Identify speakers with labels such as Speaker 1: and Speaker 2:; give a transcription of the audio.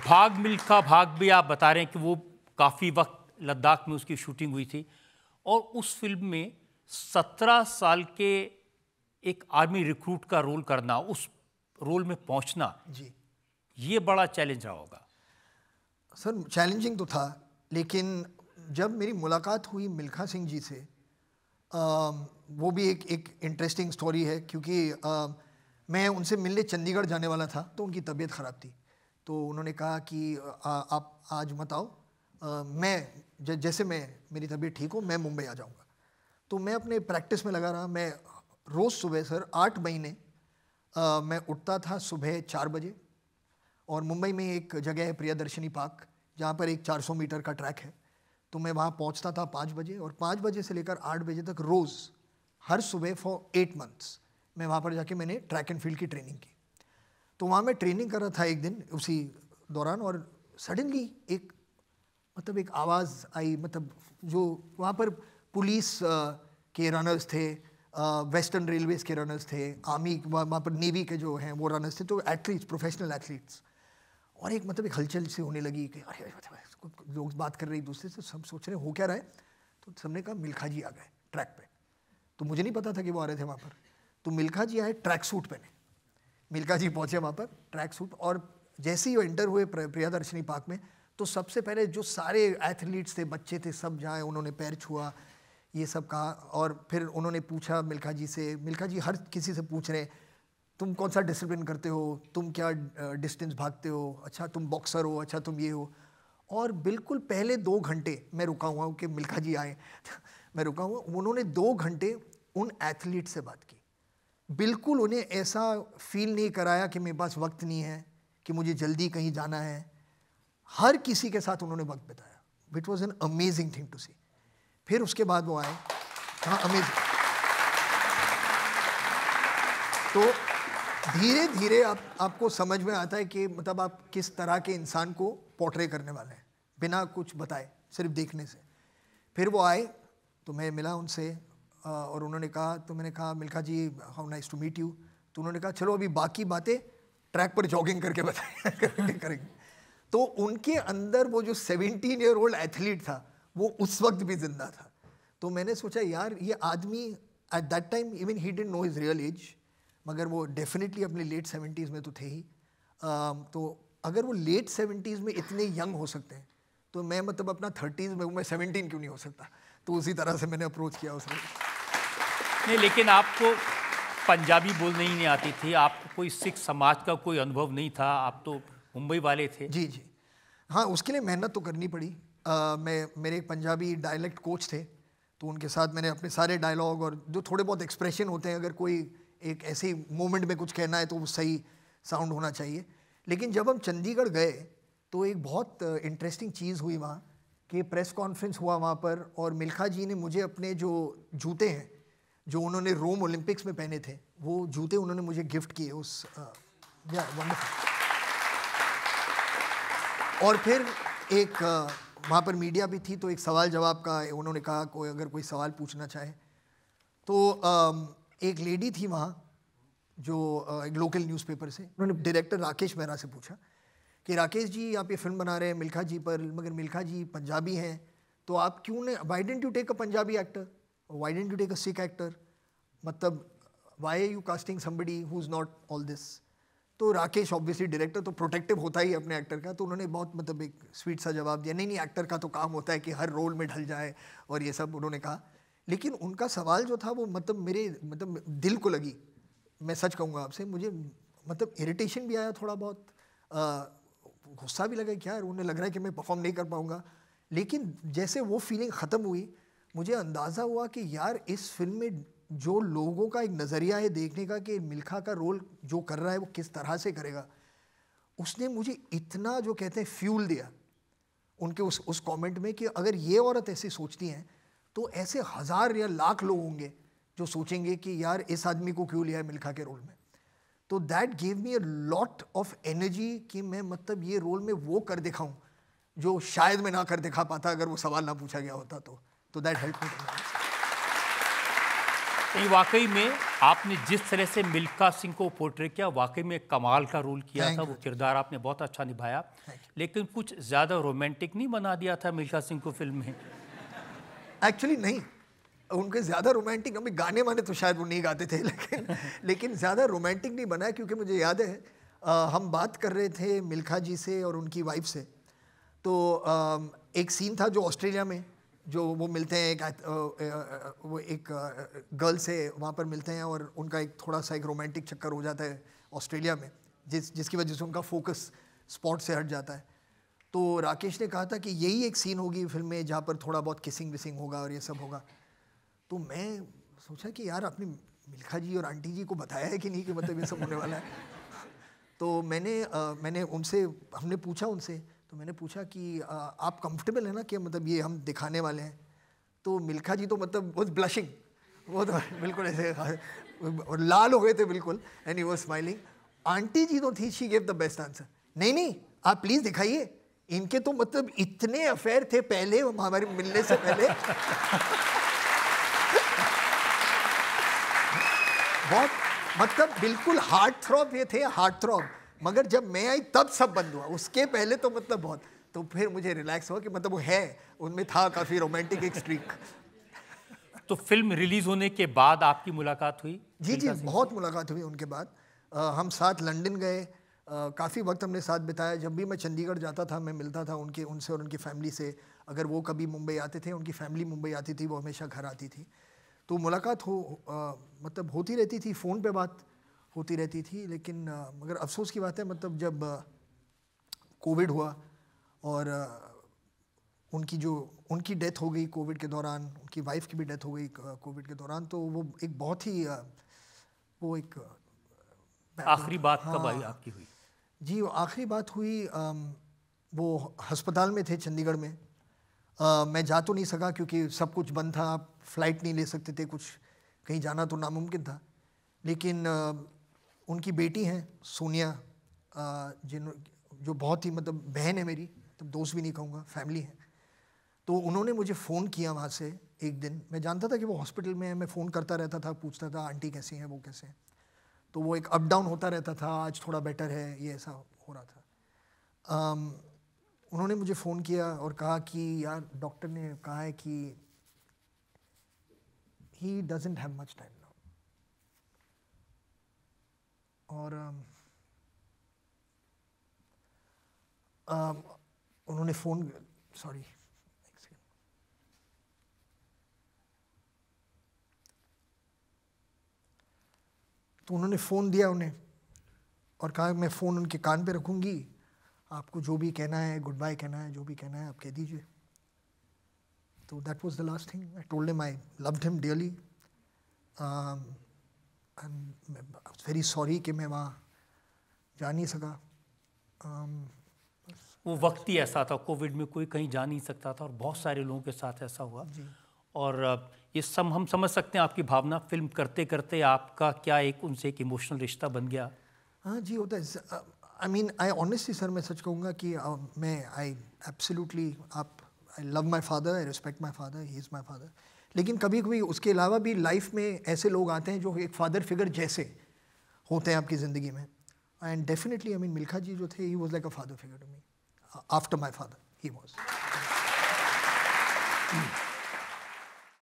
Speaker 1: भाग मिल्खा भाग भी आप बता रहे हैं कि वो काफ़ी वक्त लद्दाख में उसकी शूटिंग हुई थी और उस फिल्म में 17 साल के एक आर्मी रिक्रूट का रोल करना, उस रोल में पहुंचना
Speaker 2: जी,
Speaker 1: ये बड़ा चैलेंज रहा होगा।
Speaker 2: सर चैलेंजिंग तो था, लेकिन जब मेरी मुलाकात हुई मिल्खा सिंह जी से, वो भी एक इंटरेस्टिंग स्टोरी है, क्योंकि मैं उनसे मिलने चंडीगढ़ जाने वाला था तो उनकी तबीयत ख़राब थी। तो उन्होंने कहा कि आप आज मत आओ, जैसे मेरी तबीयत ठीक हो मैं मुंबई आ जाऊंगा। तो मैं अपने प्रैक्टिस में लगा रहा। मैं रोज़ सुबह सर 8 महीने मैं उठता था सुबह 4 बजे, और मुंबई में एक जगह है प्रियदर्शनी पार्क, जहाँ पर एक 400 मीटर का ट्रैक है। तो मैं वहाँ पहुँचता था 5 बजे, और 5 बजे से लेकर 8 बजे तक रोज़ हर सुबह फॉर 8 मंथ्स मैं वहाँ पर जाके मैंने ट्रैक एंड फील्ड की ट्रेनिंग की। तो वहाँ मैं ट्रेनिंग कर रहा था एक दिन उसी दौरान, और सडनली एक आवाज़ आई, जो वहाँ पर पुलिस के रनर्स थे, वेस्टर्न रेलवेज़ के रनर्स थे, आर्मी वहाँ पर नेवी के जो हैं वो रनर्स थे, तो एथलीट्स, प्रोफेशनल एथलीट्स। और एक हलचल सी होने लगी कि अरे लोग बात कर रहे एक दूसरे से, सब सोच रहे हो क्या रहा है। तो सबने कहा मिल्खा जी आ गए ट्रैक पे। तो मुझे नहीं पता था कि वो आ रहे थे वहाँ पर। तो मिल्खा जी आए ट्रैक सूट पहने। मिल्खा जी पहुँचे वहाँ पर ट्रैक सूट, और जैसे ही वो एंटर हुए प्रियदर्शनी पार्क में, तो सबसे पहले जो सारे एथलीट्स थे, बच्चे थे, सब जाए, उन्होंने पैर छुआ, ये सब कहा। और फिर उन्होंने पूछा मिल्खा जी से, मिल्खा जी हर किसी से पूछ रहे तुम कौन सा डिसिप्लिन करते हो, तुम क्या डिस्टेंस भागते हो, अच्छा तुम बॉक्सर हो, अच्छा तुम ये हो। और बिल्कुल पहले 2 घंटे मैं रुका हुआ हूँ कि मिल्खा जी आए मैं रुका हुआ। उन्होंने 2 घंटे उन एथलीट से बात की। बिल्कुल उन्हें ऐसा फील नहीं कराया कि मेरे पास वक्त नहीं है, कि मुझे जल्दी कहीं जाना है। हर किसी के साथ उन्होंने वक्त बिताया। It was an amazing thing to see. फिर उसके बाद वो आए, हाँ अमेजिंग। तो धीरे धीरे आपको समझ में आता है कि आप किस तरह के इंसान को पोर्ट्रे करने वाले हैं, बिना कुछ बताए, सिर्फ देखने से। फिर वो आए तो मैं मिला उनसे, और उन्होंने कहा, तो मैंने कहा Milkha ji how nice to meet you. तो उन्होंने कहा चलो अभी बाकी बातें ट्रैक पर जॉगिंग करके बताएं करेंगे। तो उनके अंदर वो जो 17 ईयर ओल्ड एथलीट था वो उस वक्त भी जिंदा था। तो मैंने सोचा यार ये आदमी at that time even he didn't know his real age, मगर वो डेफिनेटली अपने लेट 70s में तो थे ही। तो अगर वो लेट 70s में इतने यंग हो सकते हैं, तो मैं अपना 30s में हूँ, मैं 17 क्यों नहीं हो सकता। तो उसी तरह से मैंने अप्रोच किया उसने।
Speaker 1: नहीं, लेकिन आपको पंजाबी बोलने ही नहीं आती थी, आपको कोई सिख समाज का कोई अनुभव नहीं था, आप तो मुंबई वाले थे।
Speaker 2: जी जी, हाँ उसके लिए मेहनत तो करनी पड़ी। मेरे एक पंजाबी डायलेक्ट कोच थे, तो उनके साथ मैंने अपने सारे डायलॉग और जो थोड़े बहुत एक्सप्रेशन होते हैं, अगर कोई एक ऐसे मोमेंट में कुछ कहना है तो वो सही साउंड होना चाहिए। लेकिन जब हम चंडीगढ़ गए तो एक बहुत इंटरेस्टिंग चीज़ हुई वहाँ, कि प्रेस कॉन्फ्रेंस हुआ वहाँ पर, और मिल्खा जी ने मुझे अपने जो जूते हैं जो उन्होंने रोम ओलंपिक्स में पहने थे, वो जूते उन्होंने मुझे गिफ्ट किए उस वंडरफुल। और फिर एक वहाँ पर मीडिया भी थी, तो एक सवाल जवाब का उन्होंने कहा अगर कोई सवाल पूछना चाहे। तो एक लेडी थी वहाँ जो एक लोकल न्यूज़पेपर से, उन्होंने डायरेक्टर राकेश मेहरा से पूछा कि राकेश जी आप ये फिल्म बना रहे हैं मिल्खा जी पर, मगर मिल्खा जी पंजाबी हैं, तो आप क्यों ने why didn't you take a Punjabi actor, why didn't you take a Sikh actor, why are you casting somebody who is not all this. तो राकेश ऑब्वियसली डायरेक्टर तो प्रोटेक्टिव होता ही अपने एक्टर का, तो उन्होंने बहुत एक स्वीट सा जवाब दिया, नहीं एक्टर का तो काम होता है कि हर रोल में ढल जाए और ये सब उन्होंने कहा। लेकिन उनका सवाल जो था वो मेरे दिल को लगी। मैं सच कहूँगा आपसे, मुझे इरिटेशन भी आया थोड़ा बहुत, गुस्सा भी लगा कि यार उन्हें लग रहा है कि मैं परफॉर्म नहीं कर पाऊँगा। लेकिन जैसे वो फीलिंग ख़त्म हुई, मुझे अंदाज़ा हुआ कि यार इस फिल्म में जो लोगों का एक नज़रिया है देखने का कि मिल्खा का रोल जो कर रहा है वो किस तरह से करेगा, उसने मुझे इतना जो कहते हैं फ्यूल दिया उनके उस कमेंट में, कि अगर ये औरत ऐसे सोचती हैं तो ऐसे 1000 या लाख लोग होंगे जो सोचेंगे कि यार इस आदमी को क्यों लिया है मिल्खा के रोल में। तो that give me a lot of energy कि मैं ये रोल में वो कर दिखाऊं जो शायद मैं ना कर दिखा पाता अगर वो सवाल ना पूछा गया होता। तो दैट हेल्प मी।
Speaker 1: नहीं, वाकई में आपने जिस तरह से मिल्खा सिंह को पोर्ट्रे किया, वाकई में कमाल का रोल किया था। वो किरदार आपने बहुत अच्छा निभाया, लेकिन कुछ ज़्यादा रोमांटिक नहीं बना दिया था मिल्खा सिंह को फिल्म में?
Speaker 2: एक्चुअली नहीं, उनके ज़्यादा रोमांटिक, अभी गाने वाने तो शायद वो नहीं गाते थे, लेकिन ज़्यादा रोमांटिक नहीं बना, क्योंकि मुझे याद है हम बात कर रहे थे मिल्खा जी से और उनकी वाइफ से, तो एक सीन था जो ऑस्ट्रेलिया में, जो वो मिलते हैं वो एक गर्ल से वहाँ पर मिलते हैं, और उनका एक थोड़ा सा एक रोमांटिक चक्कर हो जाता है ऑस्ट्रेलिया में, जिसकी वजह से उनका फोकस स्पॉट से हट जाता है। तो राकेश ने कहा था कि यही एक सीन होगी फिल्म में जहाँ पर थोड़ा बहुत किसिंग विसिंग होगा और ये सब होगा। तो मैं सोचा कि यार आपने मिल्खा जी और आंटी जी को बताया है कि नहीं कि मतलब ये सब होने वाला है। तो मैंने उनसे, हमने पूछा उनसे, तो मैंने पूछा कि आप कंफर्टेबल है ना कि मतलब ये हम दिखाने वाले हैं? तो मिल्खा जी तो मतलब वॉज ब्लशिंग, वो तो बिल्कुल ऐसे और लाल हो गए थे बिल्कुल, and he was smiling. Aunty ji तो थी, she gave the best answer, नहीं नहीं आप प्लीज़ दिखाइए, इनके तो मतलब इतने अफेयर थे पहले हमारे मिलने से पहले। बहुत मतलब बिल्कुल हार्ट थ्रॉब ये थे, हार्ट थ्रॉब, मगर जब मैं आई तब सब बंद हुआ, उसके पहले तो मतलब बहुत, तो फिर मुझे रिलैक्स हुआ कि मतलब वो है, उनमें था काफ़ी रोमांटिक एक स्ट्रीक।
Speaker 1: तो फिल्म रिलीज होने के बाद आपकी मुलाकात हुई?
Speaker 2: जी जी, बहुत मुलाकात हुई उनके बाद। हम साथ लंदन गए, काफ़ी वक्त हमने साथ बिताया। जब भी मैं चंडीगढ़ जाता था मैं मिलता था उनसे और उनकी फैमिली से। अगर वो कभी मुंबई आते थे, उनकी फैमिली मुंबई आती थी, वो हमेशा घर आती थी, तो मुलाकात मतलब होती रहती थी, फ़ोन पे बात होती रहती थी। लेकिन मगर अफसोस की बात है, मतलब जब कोविड हुआ और उनकी डेथ हो गई कोविड के दौरान, उनकी वाइफ की भी डेथ हो गई कोविड के दौरान, तो वो एक बहुत ही वो एक
Speaker 1: आखिरी बात कब आई आपकी हुई?
Speaker 2: जी, वो आखिरी बात हुई, वो अस्पताल में थे चंडीगढ़ में। मैं जा तो नहीं सका क्योंकि सब कुछ बंद था, आप फ्लाइट नहीं ले सकते थे, कुछ कहीं जाना तो नामुमकिन था। लेकिन उनकी बेटी हैं सोनिया, जो बहुत ही मतलब बहन है मेरी, तो दोस्त भी नहीं कहूँगा, फैमिली है। तो उन्होंने मुझे फ़ोन किया वहाँ से एक दिन, मैं जानता था कि वो हॉस्पिटल में है, मैं फ़ोन करता रहता था, पूछता था आंटी कैसी हैं, वो कैसे हैं, तो वो एक अप डाउन होता रहता था, आज थोड़ा बेटर है, ये ऐसा हो रहा था। उन्होंने मुझे फ़ोन किया और कहा कि यार डॉक्टर ने कहा है कि he doesn't have much time now, और उन्होंने फ़ोन, सॉरी तो उन्होंने फ़ोन दिया उन्हें और कहा मैं फ़ोन उनके कान पे रखूँगी, आपको जो भी कहना है, गुड बाय कहना है, जो भी कहना है आप कह दीजिए। तो that was the last thing I told him, I loved him dearly, very sorry कि मैं वहाँ जा नहीं सका।
Speaker 1: वो वक्त ही ऐसा था, कोविड में कोई कहीं जा नहीं सकता था और बहुत सारे लोगों के साथ ऐसा हुआ। और ये सब हम समझ सकते हैं आपकी भावना। फिल्म करते करते आपका क्या एक उनसे एक इमोशनल रिश्ता बन गया?
Speaker 2: हाँ जी, होता है। I mean I honestly sir मैं सच कहूँगा कि मैं I absolutely I love my father, I respect my father, he is my father. लेकिन कभी कभी उसके अलावा भी लाइफ में ऐसे लोग आते हैं जो एक फादर फिगर जैसे होते हैं आपकी ज़िंदगी में, and definitely I mean Milkha ji जो थे, he was like a father figure to me after my father, he was.